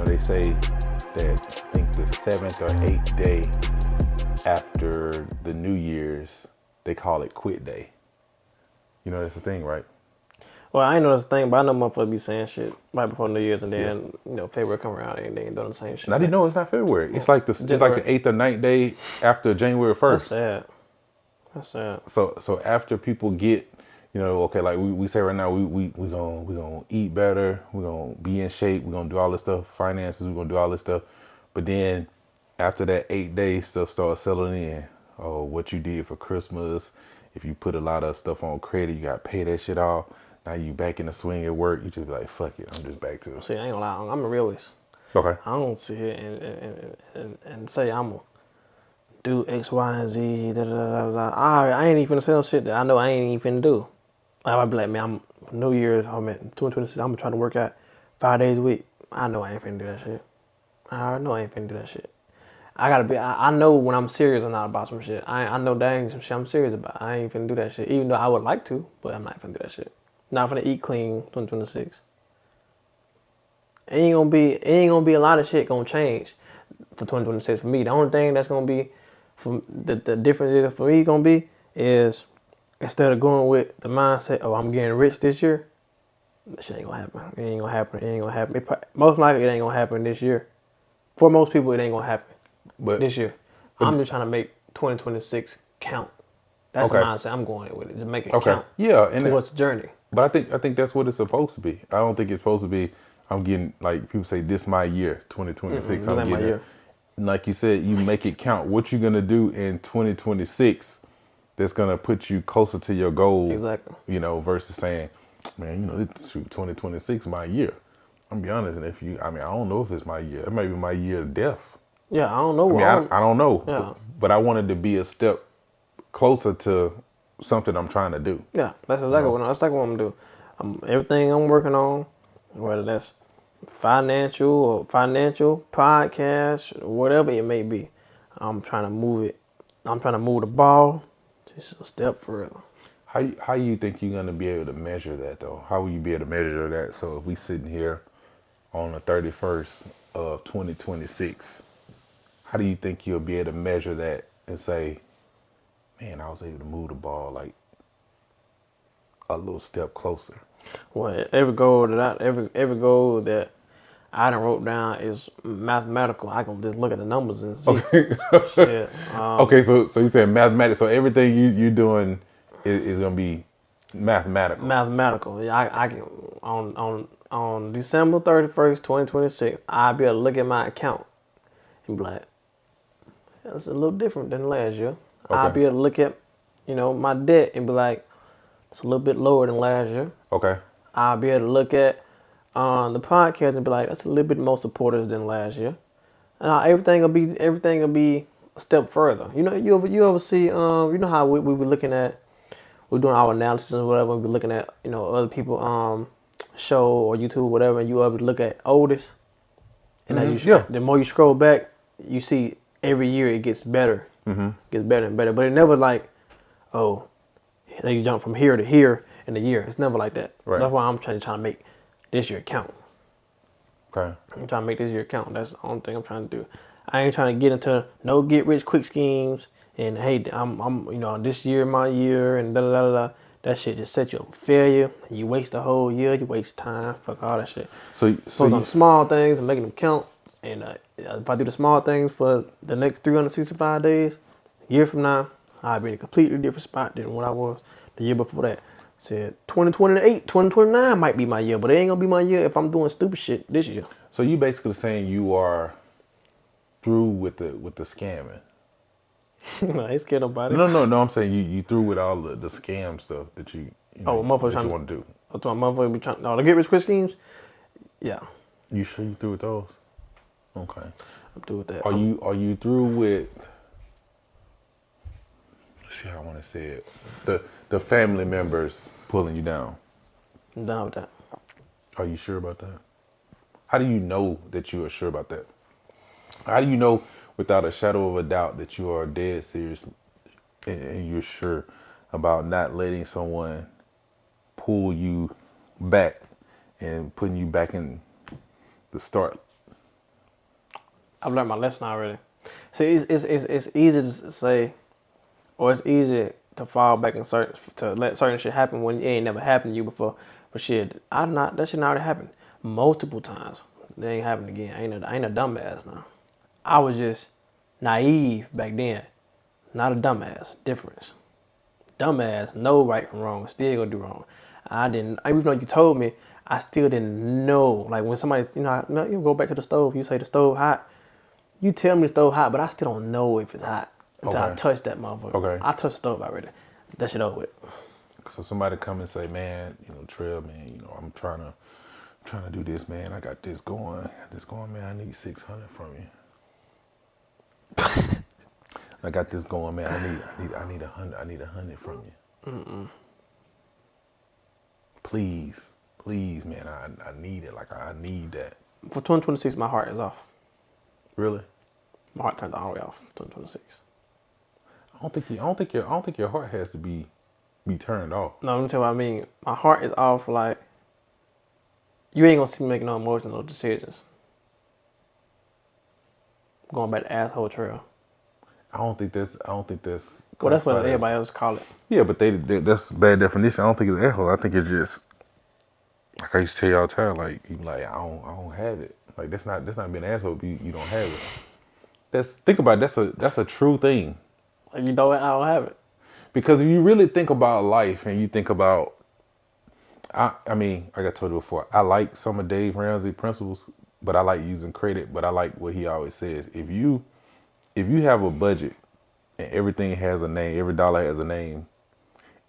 they say that I think the 7th or 8th day after the New Year's, they call it quit day. You know, that's the thing, right? Well, I ain't know that's the thing, but I know motherfuckers be saying shit right before New Year's, and then February come around and they ain't doing the same shit. And I didn't know it's not February. It's like the 8th or 9th day after January 1st. That's sad. That's sad. So after people get, okay, like we say right now, we gonna eat better, we're gonna be in shape, we're gonna do all this stuff, finances, we're gonna do all this stuff, but then after that 8 days, stuff starts settling in. Oh, what you did for Christmas, if you put a lot of stuff on credit, you gotta pay that shit off. Now you back in the swing at work, you just be like, fuck it, I'm just back to it. See, I ain't gonna lie, I'm a realist. Okay. I don't sit here and say I'm gonna do X, Y, and Z, da da da da. I ain't even finna say no shit that I know I ain't even finna do. I'd be like, man, I'm New Year's, I'm at 2026, I'm trying to work out 5 days a week. I know I ain't finna do that shit. I already know I ain't finna do that shit. I know when I'm serious or not about some shit. I know dang some shit I'm serious about. I ain't finna do that shit, even though I would like to, but I'm not finna do that shit. Not finna eat clean 2026. Ain't gonna be a lot of shit gonna change for 2026 for me. The only thing that's gonna be from the difference is for me gonna be is instead of going with the mindset, oh, I'm getting rich this year, that shit ain't gonna happen. It ain't gonna happen. Most likely it ain't gonna happen this year. For most people, it ain't gonna happen this year. I'm just trying to make 2026 count. That's the mindset I'm going with it, to make it count. Yeah, and towards the journey. But I think that's what it's supposed to be. I don't think it's supposed to be, I'm getting, like people say, this my year, 2026. I'm getting it. Like you said, you make it count. What you're going to do in 2026 that's going to put you closer to your goal. Exactly. Versus saying, man, 2026 my year. I'm be honest, and I don't know if it's my year. It might be my year of death. Yeah, I don't know. I don't know. Yeah. But I wanted to be a step closer to something I'm trying to do. Yeah, that's exactly what I'm doing. Everything I'm working on, whether that's financial podcast, whatever it may be, I'm trying to move it. I'm trying to move the ball just a step further. How you think you're gonna be able to measure that though? How will you be able to measure that? So if we sitting here on the 31st of 2026, how do you think you'll be able to measure that and say, man, I was able to move the ball like a little step closer? Well, every goal that I done wrote down is mathematical. I can just look at the numbers and see. Okay. Shit. Okay, so you said mathematics. So everything you're doing is gonna be mathematical. Mathematical. Yeah, I can on December 31st, 2026, I'll be able to look at my account and be like, that's a little different than last year. Okay. I'll be able to look at, my debt and be like, it's a little bit lower than last year. Okay. I'll be able to look at the podcast and be like, that's a little bit more supporters than last year. Everything will be a step further. You ever see how we be looking at, we're doing our analysis and whatever, we be looking at other people show or YouTube or whatever, and you ever look at oldest, and as the more you scroll back, you see every year it gets better, gets better and better. But it never like, oh, they jump from here to here in a year. It's never like that. Right. That's why I'm trying to make this year count. Okay. I'm trying to make this year count. That's the only thing I'm trying to do. I ain't trying to get into no get rich quick schemes and hey, I'm this year my year and da da da da. That shit just set you up for failure. You waste a whole year. You waste time. Fuck all that shit. So on the small things and making them count. And if I do the small things for the next 365 days, a year from now, I'll be in a completely different spot than what I was the year before that. Said 2028, 2029 might be my year, but it ain't gonna be my year if I'm doing stupid shit this year. So you basically saying you are through with the scamming? No, I ain't scared nobody. No. I'm saying you through with all the scam stuff that you want to do. That's what motherfuckers be trying. No, the get rich quick schemes. Yeah. You sure you through with those? Okay. I'm through with that. Are you through with? Let's see how I want to say it. The family members pulling you down. I'm down with that. Are you sure about that? How do you know that you are sure about that? How do you know without a shadow of a doubt that you are dead serious and you're sure about not letting someone pull you back and putting you back in the start I've learned my lesson already. See, it's easy to say, or it's easy to fall back and to let certain shit happen when it ain't never happened to you before. But shit, that shit already happened multiple times. It ain't happened again. I ain't a dumbass now. I was just naive back then. Not a dumbass. Difference. Dumbass, know right from wrong, still gonna do wrong. I didn't, even though you told me, I still didn't know. Like when somebody, you go back to the stove, you say the stove hot, you tell me the stove hot, but I still don't know if it's hot until I Okay. touch that motherfucker. Okay. I touched the stove already. That shit over with. So somebody come and say, man, Trail, man, I'm trying to do this, man. I got this going, man. I need 600 from you. I got this going, man. I need 100. I need 100 from you. Please, man. I need it. Like I need that. For 2026, my heart is off. Really? My heart turned all the way off. 2026. I don't think your heart has to be turned off. No, let me tell you what I mean. My heart is off. Like you ain't gonna see me making no emotional decisions. Going back to asshole trail. I don't think that's. Well, that's what classified as- everybody else call it. Yeah, but that's bad definition. I don't think it's asshole. I think it's just like I used to tell y'all all the time. Like you like I don't have it. Like that's not being an asshole. You don't have it. Think about it, that's a true thing. Like you know what? I don't have it. Because if you really think about life and you think about, I mean, like I told you before, I like some of Dave Ramsey principles, but I like using credit. But I like what he always says. If you have a budget and everything has a name, every dollar has a name,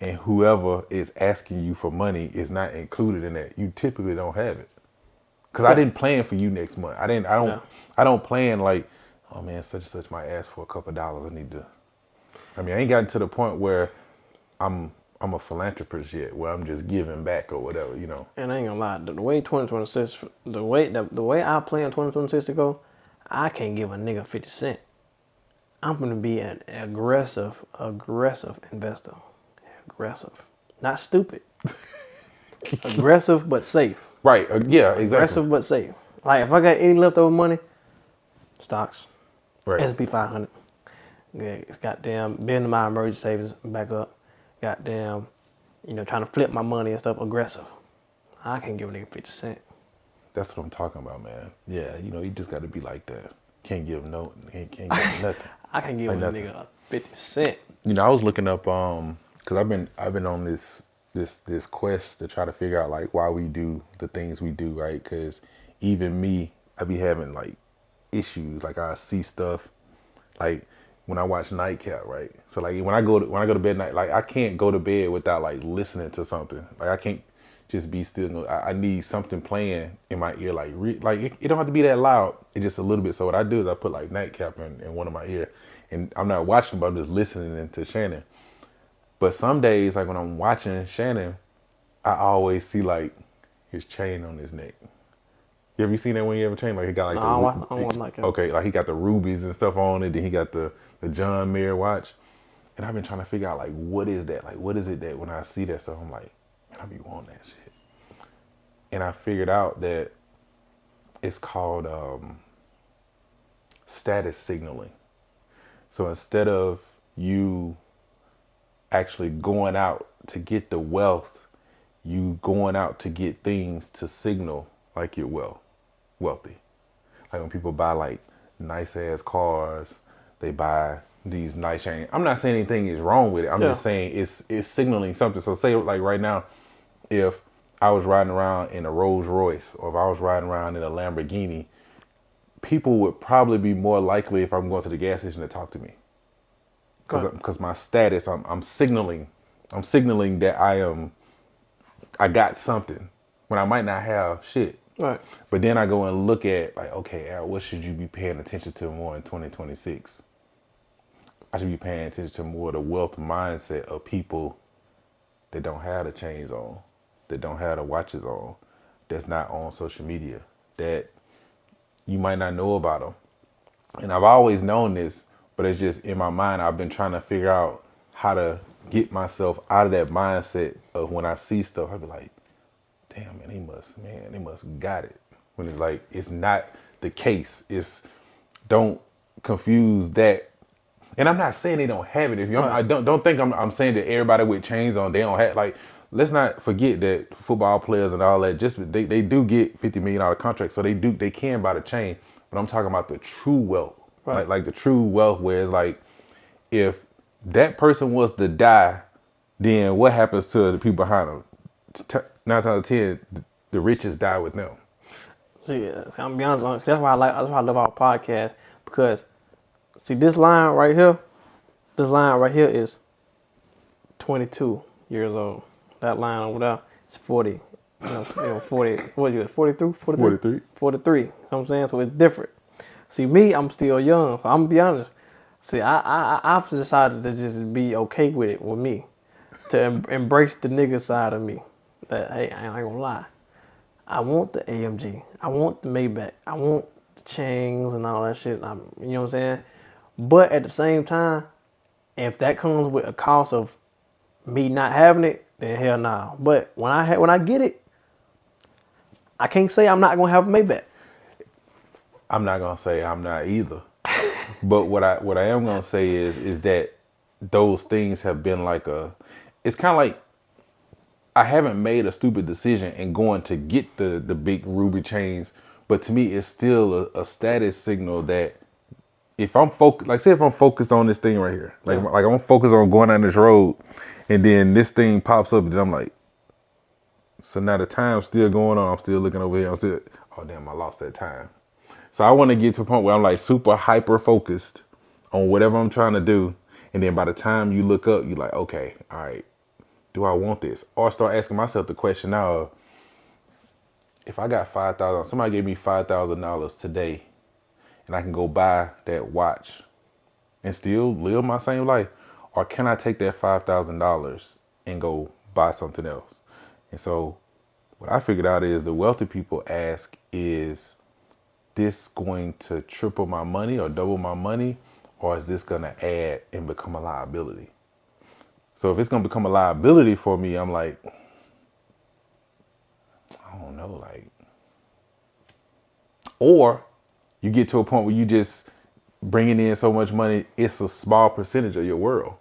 and whoever is asking you for money is not included in that, you typically don't have it. Because I didn't plan for you next month. I don't plan like, oh man, such and such might ask for a couple of dollars. I ain't gotten to the point where I'm a philanthropist yet, where I'm just giving back or whatever, And I ain't gonna lie, the way 2026, the way I plan 2026 to go, I can't give a nigga 50 cents. I'm gonna be an aggressive investor. Aggressive, not stupid. Aggressive but safe. Right. Yeah, exactly. Aggressive but safe. Like if I got any leftover money, stocks, Right. S&P 500. Goddamn, building my emergency savings back up. Goddamn, trying to flip my money and stuff. Aggressive. I can't give a nigga 50 cents. That's what I'm talking about, man. Yeah, you just got to be like that. Can't give can't give nothing. I can give a nothing. nigga 50 cents. I was looking up because I've been on this quest to try to figure out like why we do the things we do, right? Because even me, I be having like issues. Like I see stuff like when I watch Nightcap, right? So like when I go to bed night, like I can't go to bed without like listening to something. Like I can't just be still. I need something playing in my ear, like it don't have to be that loud. It's just a little bit. So what I do is I put like Nightcap in one of my ear, and I'm not watching, but I'm just listening to Shannon. But some days, like when I'm watching Shannon, I always see like his chain on his neck. You ever seen that when you ever chain? Like he got like I don't want Nightcap. Okay, like he got the rubies and stuff on it. Then he got the John Mayer watch. And I've been trying to figure out like what is that? Like what is it that when I see that stuff, I'm like, man, I be wanting that shit. And I figured out that it's called status signaling. So instead of you actually going out to get the wealth, you going out to get things to signal like you're wealthy. Like when people buy like nice ass cars, they buy these nice chains. I'm not saying anything is wrong with it. I'm just saying it's signaling something. So say like right now, if I was riding around in a Rolls Royce or if I was riding around in a Lamborghini, people would probably be more likely if I'm going to the gas station to talk to me. Because my status, I'm signaling that I got something when I might not have shit. Right. But then I go and look at like, okay, Al, what should you be paying attention to more in 2026? I should be paying attention to more the wealth mindset of people that don't have the chains on, that don't have the watches on, that's not on social media, that you might not know about them. And I've always known this, but it's just in my mind, I've been trying to figure out how to get myself out of that mindset of when I see stuff, I be like, damn, man, they must got it. When it's like, it's not the case. It's don't confuse that. And I'm not saying they don't have it. If you, Right. I don't think I'm saying that everybody with chains on they don't have like. Let's not forget that football players and all that just they do get $50 million contracts, so they can buy the chain. But I'm talking about the true wealth, Right. like the true wealth where it's like if that person was to die, then what happens to the people behind them? 9 times out of 10, the richest die with them. See, I'm gonna be honest. That's why I like. That's why I love our podcast because see this line right here. This line right here is 22 years old. That line over there is 40. 40. What are you at? 42? 43? 43. 43. You know what I'm saying? So it's different. See, me, I'm still young. So I'm gonna be honest. See, I've decided to just be okay with it with me, to embrace the nigga side of me. That hey, I ain't gonna lie. I want the AMG. I want the Maybach. I want the chains and all that shit. You know what I'm saying? But at the same time, if that comes with a cost of me not having it, then hell nah. But when I get it, I can't say I'm not gonna have a Maybach. I'm not gonna say I'm not either. But what I am gonna say is that those things have been like it's kind of like I haven't made a stupid decision and going to get the big ruby chains, but to me it's still a status signal that if I'm focused, like say if I'm focused on this thing right here, like I'm focused on going down this road, and then this thing pops up, and I'm like, so now the time's still going on. I'm still looking over here. I'm still, oh damn, I lost that time. So I want to get to a point where I'm like super hyper focused on whatever I'm trying to do, and then by the time you look up, you're like, okay, all right, do I want this? Or start asking myself the question now of, if I got $5,000, somebody gave me $5,000 today, and I can go buy that watch and still live my same life, or can I take that $5,000 and go buy something else? And so what I figured out is the wealthy people ask, is this going to triple my money or double my money, or is this going to add and become a liability? So if it's going to become a liability for me, I'm like, I don't know, like, or you get to a point where you just bringing in so much money, it's a small percentage of your world.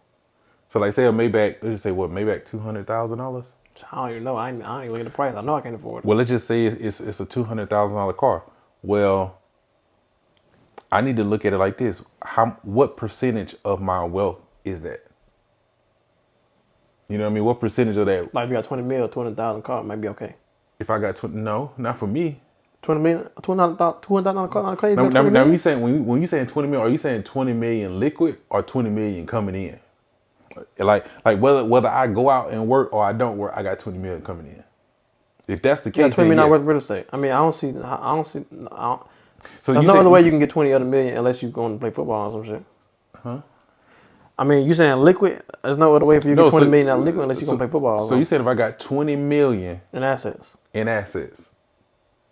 So like say a Maybach, let's just say what, Maybach $200,000? I don't even know. I ain't even look at the price. I know I can't afford it. Well, let's just say it's a $200,000 car. Well, I need to look at it like this. What percentage of my wealth is that? You know what I mean? What percentage of that? Like if you got 20 mil, 200,000 car, might be okay. If I got no, not for me. 20 million, 200,000 car, not crazy. Now you saying when you saying 20 million, are you saying 20 million liquid or 20 million coming in? Like whether I go out and work or I don't work, I got 20 million coming in. If that's the case, Yeah, 20 million then not yes. worth real estate. I mean, I don't see. So there's you no say, other way you can get 20 other million unless you're going to play football or some shit. Huh? I mean, you saying liquid? There's no other way for you to get 20 million out of liquid unless you're going to play football. So you said if I got 20 million in assets,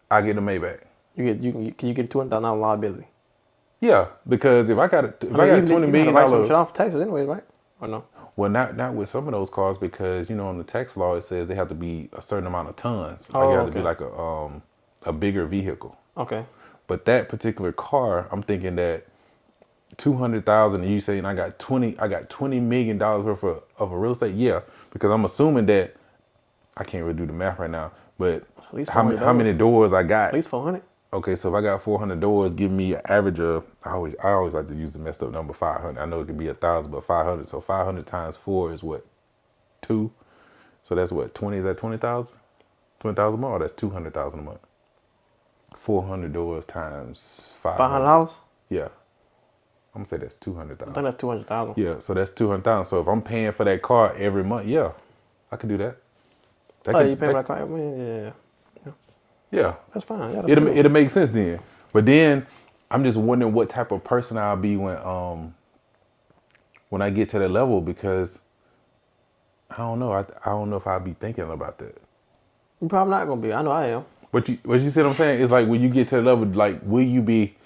I get a Maybach. you get $200,000 liability. Yeah, because if I got $20 million, write some shit off taxes anyway, right? Or no? Well, not with some of those cars, because on the tax law it says they have to be a certain amount of tons. Like it have to be like a bigger vehicle. Okay. But that particular car, I'm thinking that 200,000, and you saying I got $20 million worth of a real estate. Yeah, because I'm assuming that I can't really do the math right now, but At least how many doors I got? At least 400. Okay, so if I got 400 doors, give me an average of, I always like to use the messed up number 500. I know it can be 1,000, but 500. So 500 times 4 is what? 2. So that's what? 20? Is that 20,000? 20,000 more? Or that's 200,000 a month. 400 doors times 500. $500? Yeah. I'm gonna say that's 200,000. I think that's 200,000. Yeah, so that's 200,000. So if I'm paying for that car every month, yeah, I could do that. You pay for that car every month? Yeah. Yeah. That's fine. Yeah, It'll make sense then. But then I'm just wondering what type of person I'll be when I get to that level, because I don't know. I don't know if I'll be thinking about that. You're probably not gonna be. I know I am. But you see what I'm saying? It's like when you get to the level, like, will you be,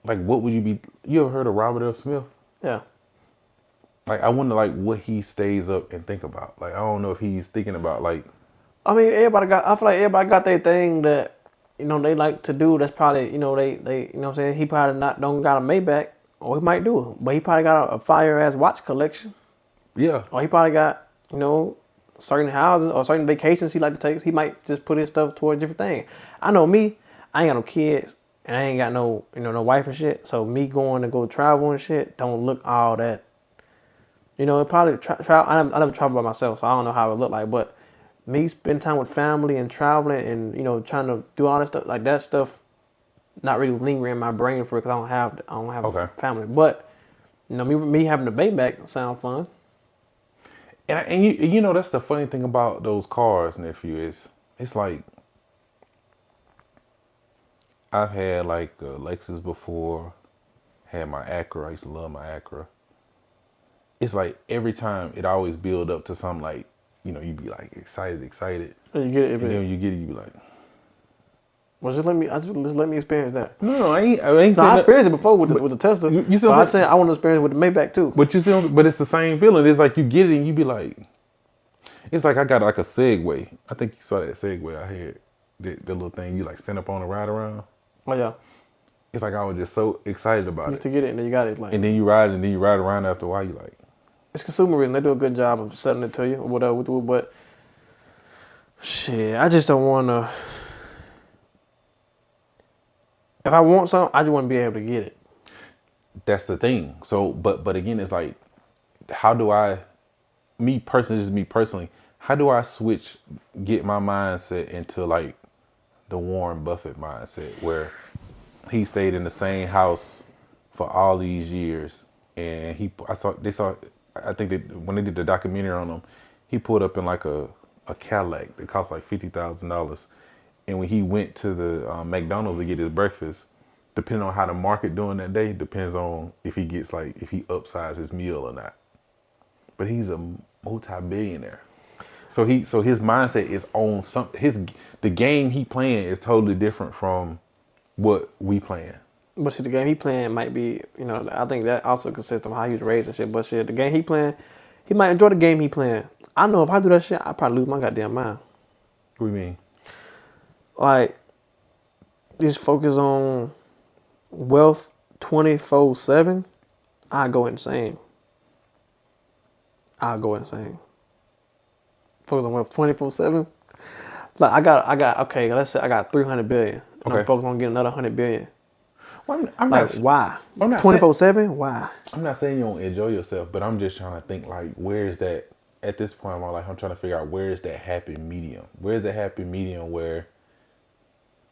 like, what would you be? You ever heard of Robert F. Smith? Yeah. Like, I wonder, like, what he stays up and think about. Like, I don't know if he's thinking about, like, I mean, I feel like everybody got their thing that, they like to do. That's probably, they, what I'm saying? He probably don't got a Maybach, or he might do, but he probably got a fire ass watch collection, Yeah. or he probably got, certain houses or certain vacations he like to take. He might just put his stuff towards different things. I know me, I ain't got no kids, and I ain't got no, no wife and shit. So me going to go travel and shit don't look all that. It probably travel. I never travel by myself, so I don't know how it look like, but me spending time with family and traveling and trying to do all this stuff like that stuff not really lingering in my brain for it because I don't have Okay. a family. But me having a baby back sound fun. And that's the funny thing about those cars, nephew, is it's like I've had like a Lexus before, had my Acura. I used to love my Acura. It's like every time it always build up to something like, you be like excited. And you get it, And then when you get it, you be like, well, just let me experience that. no, I ain't No, saying I that. experienced it before with the Tesla. You see what but I'm I'm saying I want to experience it with the Maybach too. But but it's the same feeling. It's like you get it and you be like, it's like I got like a Segway. I think you saw that Segway I had, the little thing you like stand up on and ride around. Oh yeah, It's like I was just so excited you about used it. to get it and then you got it like. And then you ride around after a while. You like, It's consumerism. They do a good job of selling it to you or whatever. But shit, I just don't want to. If I want something, I just want to be able to get it. that's the thing. So, but again, it's like, how do I, me personally, how do I get my mindset into like the Warren Buffett mindset where he stayed in the same house for all these years, and I think that when they did the documentary on him, he pulled up in like a Cadillac that cost like $50,000, and when he went to the McDonald's to get his breakfast, depending on how the market doing that day, depends on if he upsized his meal or not. But he's a multi-billionaire. So his mindset is on the game he playing is totally different from what we playing. But see, the game he playing might be, I think that also consists of how he was raised and shit. But shit, the game he playing, he might enjoy the game he playing. I know if I do that shit, I probably lose my goddamn mind. What do you mean? Like, just focus on wealth 24/7. I go insane. Focus on wealth 24/7. Like I got okay. Let's say I got 300 billion. And Okay. I'm focused on getting another 100 billion. Well, I'm Like not. why? I'm not 24/7. Why? I'm not saying you don't enjoy yourself, but I'm just trying to think like, where's that at this point in my life? I'm trying to figure out where's that happy medium. Where's the happy medium where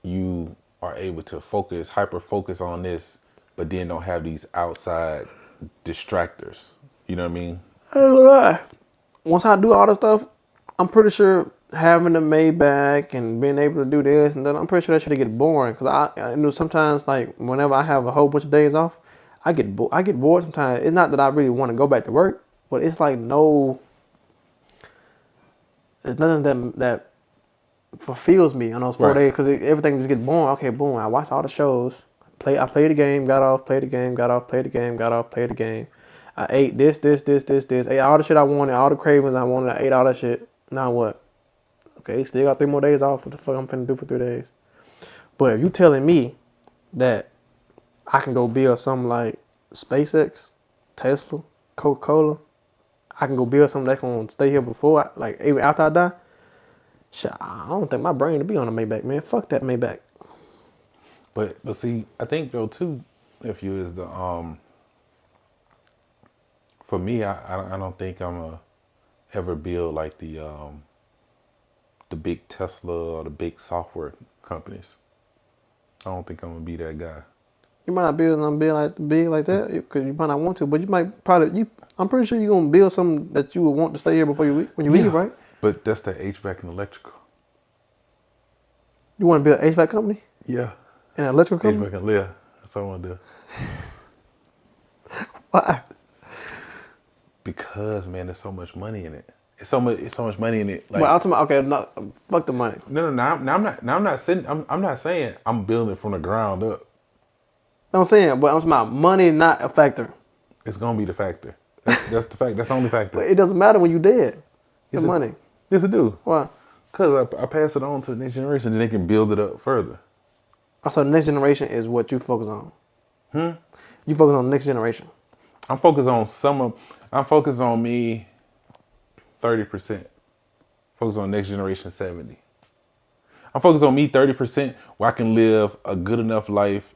you are able to hyper focus on this, but then don't have these outside distractors. You know what I mean? I ain't gonna lie. Once I do all this stuff, I'm pretty sure having the Maybach and being able to do this and then I'm pretty sure that should get boring. Cause I know sometimes like whenever I have a whole bunch of days off, I get bored sometimes. It's not that I really want to go back to work, but it's like there's nothing that fulfills me on those 4 days because everything just gets boring. Okay, boom. I watch all the shows. I played the game, got off, played the game, got off, played the game, got off, played the game. I ate this. Ate all the shit I wanted, all the cravings I wanted. I ate all that shit. Now what? Okay, still got 3 more days off. What the fuck I'm finna do for 3 days? But if you telling me that I can go build something like SpaceX, Tesla, Coca-Cola, I can go build something that's gonna stay here before, even after I die. Shit, I don't think my brain to be on a Maybach, man. Fuck that Maybach. But see, I think though too, if you is the for me, I don't think I'm a ever build like the big Tesla or the big software companies. I don't think I'm gonna be that guy. You might not build something big like that because you might not want to, but you might probably I'm pretty sure you're gonna build something that you would want to stay here before you leave, when you leave, right? But that's the HVAC and electrical. You want to build an HVAC company? Yeah. An electrical company? HVAC and yeah. That's what I want to do. Why? Because man, there's so much money in it. It's so much money in it. Like, But ultimately, okay, no, fuck the money. No. I'm not saying I'm building it from the ground up. I'm saying, but I'm talking about money, not a factor. It's gonna be the factor. That's the fact. That's the only factor. But it doesn't matter when you're dead. The money. Yes, it do. Why? Because I pass it on to the next generation, then they can build it up further. So the next generation is what you focus on. You focus on the next generation. I'm focused on I'm focused on me 30%. Focus on next generation 70. I'm focused on me 30% where I can live a good enough life,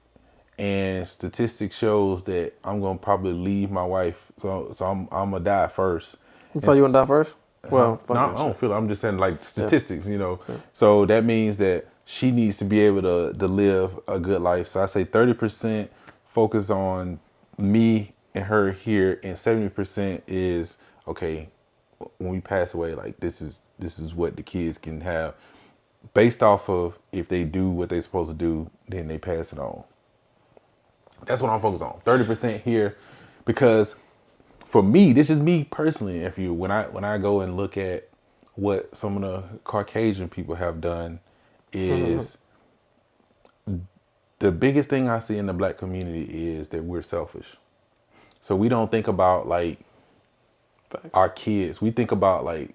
and statistics shows that I'm gonna probably leave my wife. So I'm gonna die first. You And feel you want to die first? Well, fuck no, that I don't shit. feel it. I'm just saying like Yeah. statistics, So that means that she needs to be able to live a good life. So I say 30% focus on me and her here, and 70% is okay, when we pass away, like this is what the kids can have based off of if they do what they're supposed to do, then they pass it on. That's what I'm focused on. 30% here, because for me, this is me personally. If you when I go and look at what some of the Caucasian people have done, is the biggest thing I see in the black community is that we're selfish. So we don't think about like Facts. our kids. We think about like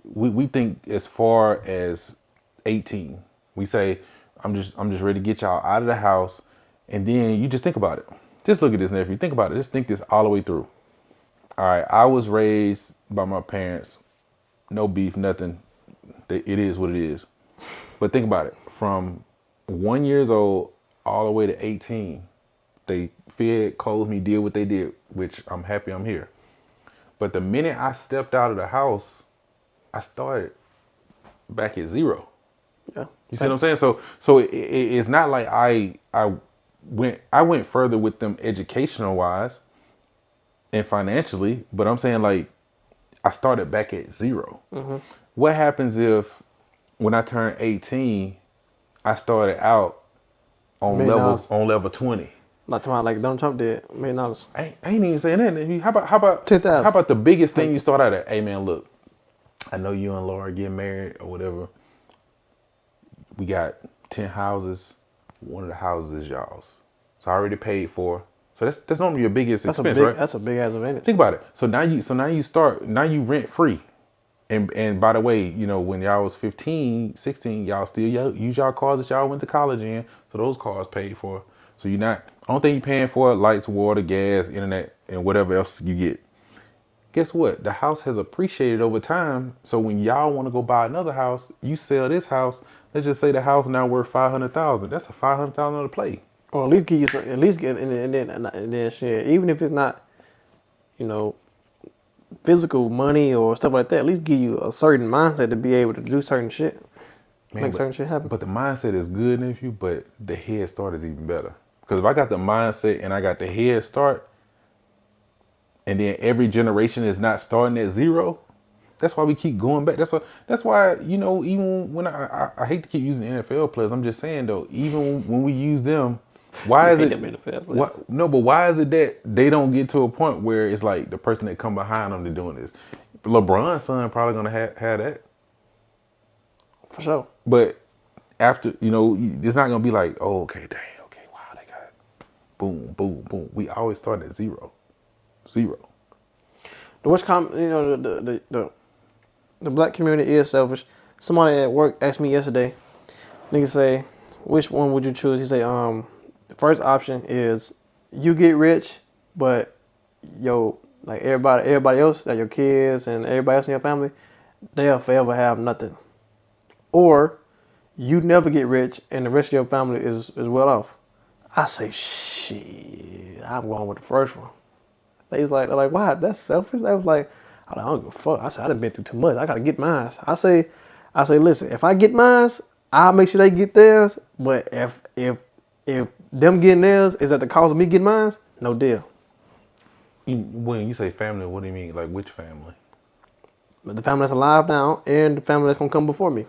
we think as far as 18. We say, I'm just ready to get y'all out of the house, and then you just think about it. Just look at this, nephew. Think about it. Just think this all the way through. All right, I was raised by my parents, no beef, nothing. It is what it is. But think about it. From 1 years old all the way to 18, they fed, clothed me, did what they did, which I'm happy I'm here. But the minute I stepped out of the house, I started back at zero. Yeah. You see what I'm saying? So it's not like I went further with them educational wise and financially, but I'm saying like I started back at 0. What happens if when I turned 18, I started out on $1,000,000. level 20? Like tomorrow, like Donald Trump did, $1,000,000. I ain't even saying that. How 10,000. about the biggest thing you start out at? Hey man, look, I know you and Laura get married or whatever. We got 10 houses. One of the houses is y'all's. So I already paid for. So that's normally your biggest expense, right? That's a big ass advantage. Think about it. So now you rent free. And by the way, when y'all was 15, 16, y'all still use y'all cars that y'all went to college in. So those cars paid for. So you're not, only thing you're paying for, lights, water, gas, internet, and whatever else you get. Guess what? The house has appreciated over time. So when y'all want to go buy another house, you sell this house. Let's just say the house now worth $500,000. That's a $500,000 play. Or at least give you some, at least get, and then shit. Even if it's not, you know, physical money or stuff like that, at least give you a certain mindset to be able to do certain shit, Man, make certain shit happen. But the mindset is good, nephew, but the head start is even better. Because if I got the mindset and I got the head start, and then every generation is not starting at 0, that's why we keep going back. That's why, even when I hate to keep using NFL players, I'm just saying though, even when we use them, why is it? But why is it that they don't get to a point where it's like the person that come behind them, they're doing this? LeBron's son probably gonna have that. For sure. But after, it's not gonna be like, oh, okay, dang, okay, wow, they got it. Boom, boom, boom. We always start at 0. The worst the black community is selfish. Somebody at work asked me yesterday, nigga say, which one would you choose? He say, the first option is you get rich, but like everybody else, like your kids and everybody else in your family, they'll forever have nothing. Or you never get rich and the rest of your family is well off. I say, shit, I'm going with the first one. They're like, wow, that's selfish. I was like, I don't give a fuck. I said, I done been through too much. I gotta get mine. I say, listen, if I get mine, I'll make sure they get theirs. But if them getting theirs is at the cost of me getting mine, no deal. When you say family, what do you mean? Like which family? But the family that's alive now and the family that's gonna come before me,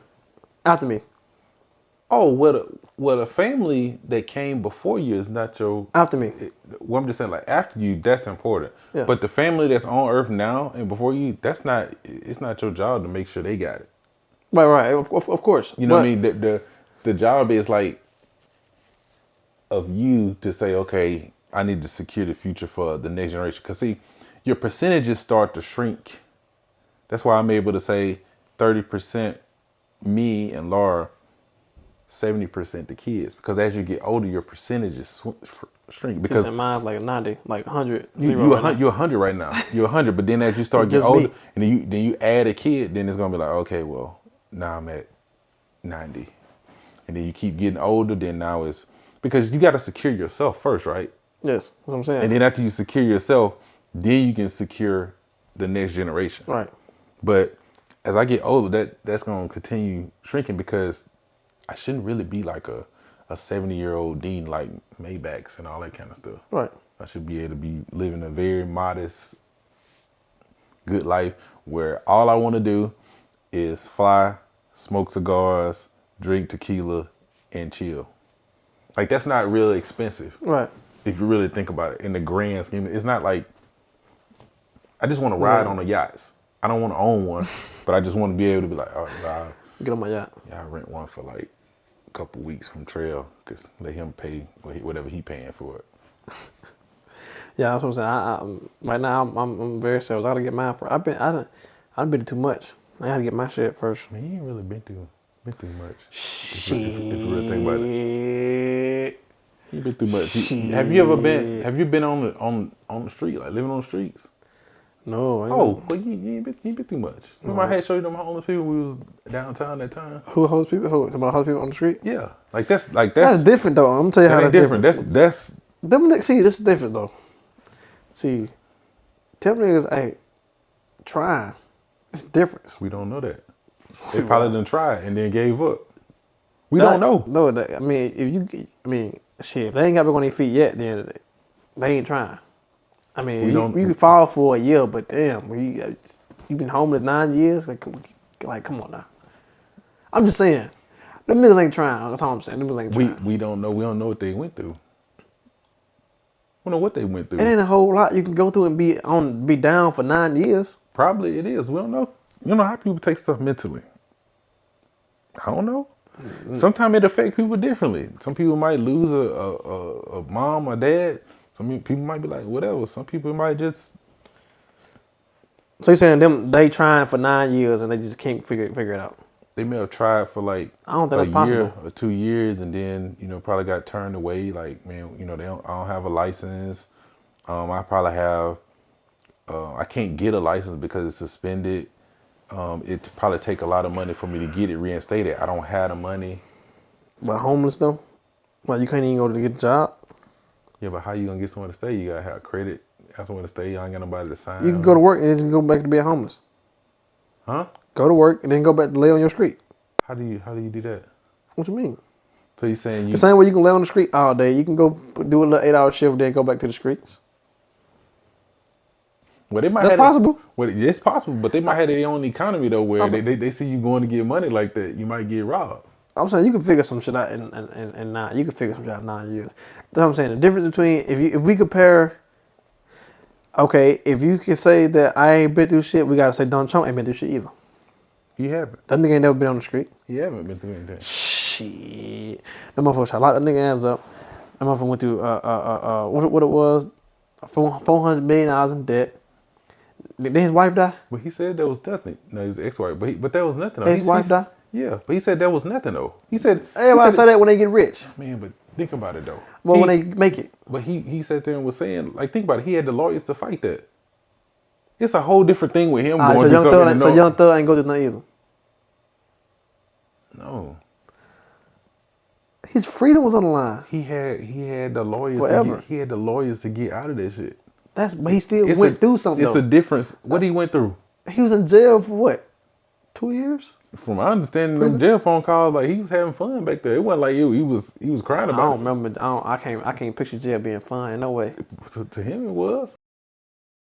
after me. Oh, well, a family that came before you is not your... After me. Well, I'm just saying, like, after you, that's important. Yeah. But the family that's on earth now and before you, it's not your job to make sure they got it. Right, of course. You know what I mean? The job is, like, of you to say, okay, I need to secure the future for the next generation. Because, see, your percentages start to shrink. That's why I'm able to say 30% me and Laura, 70% to kids, because as you get older, your percentages shrink. Because Because mine's like 90, like 100, you, zero you right now. you're 100 right now. You're 100, but then as you start It's getting just older, me. and then you add a kid, then it's gonna be like, okay, well, now I'm at 90, and then you keep getting older. Then now it's because you got to secure yourself first, right? Yes, that's what I'm saying. And then after you secure yourself, then you can secure the next generation. Right. But as I get older, that's gonna continue shrinking, because I shouldn't really be like a 70-year-old dean like Maybachs and all that kind of stuff. Right. I should be able to be living a very modest, good life where all I want to do is fly, smoke cigars, drink tequila, and chill. Like, that's not really expensive. Right. If you really think about it in the grand scheme. It's not like I just want to ride on the yachts. I don't want to own one, but I just want to be able to be like, oh, nah, Get on my yacht. yeah, I rent one for like a couple weeks from Trail, because let him pay whatever he paying for it. Yeah, that's what I'm saying. Right now, I'm very selfish. I gotta get mine first. I've been too much. I gotta get my shit first. Man, you ain't really been through much. If you really think about it, you been through much. Have you been on the street, like living on the streets? No. I ain't Oh, but you ain't been through much. Remember I had showed you them homeless people when we was downtown that time? Who hosts people? About host people on the street? Yeah, That's different though. I'm gonna tell you how that that's ain't different. That's See, this is different though. See, tell niggas, hey, try. It's different. we don't know that. They probably done tried and then gave up. We don't know. No, I mean, shit. If they ain't got back on their feet yet, then they ain't trying. I mean, you can fall for a year, but damn, you been homeless 9 years. Like, come on now. I'm just saying, them niggas ain't trying. That's all I'm saying. Them niggas ain't trying. We don't know. We don't know what they went through. We don't know what they went through. It ain't a whole lot you can go through and be down for 9 years. Probably it is. We don't know. You don't know how people take stuff mentally. I don't know. Sometimes it affects people differently. Some people might lose a mom or dad. Some people might be like, whatever. Some people might just. So you're saying they trying for 9 years and they just can't figure it out? They may have tried for like I don't think a that's possible. year or 2 years, and then probably got turned away. Like, man, I don't have a license. I probably have. I can't get a license because it's suspended. It probably take a lot of money for me to get it reinstated. I don't have the money. But homeless though, like you can't even go to get a job. Yeah, but how you gonna get somewhere to stay? You gotta have credit. Have somewhere to stay. You ain't got nobody to sign. You can go to work and then go back to being homeless. Huh? Go to work and then go back to lay on your street. How do you do that? What you mean? So you saying The same way you can lay on the street all day, you can go do a little 8-hour shift, then go back to the streets. Well, they might That's have possible. Well, it's possible, but they might have their own economy though, where they see you going to get money like that, you might get robbed. I'm saying you can figure some shit out in 9. You can figure some shit out in 9 years. That's what I'm saying. The difference between if we compare. Okay, if you can say that I ain't been through shit, we gotta say Donald Trump ain't been through shit either. He haven't. That nigga ain't never been on the street. He haven't been through anything. Shit. That motherfucker tried to lock that nigga ass up. That motherfucker went through what it was, $400 million in debt. Did his wife die? But he said there was nothing. No, his ex-wife. But that was nothing. Though. His wife died? Yeah, but he said that was nothing though. He said Everybody say that when they get rich. Man, but think about it though. Well, when they make it. But he sat there and was saying, like, think about it. He had the lawyers to fight that. It's a whole different thing with him going through something. So Young Thug ain't go through nothing either. No. His freedom was on the line. He had the lawyers. Forever. He had the lawyers to get out of that shit. But he still went through something. It's a difference. What he went through? He was in jail for what? 2 years? From my understanding, those jail phone calls, like he was having fun back there. It wasn't like he was crying about. I don't remember. I can't picture jail being fun. No way. To him, it was.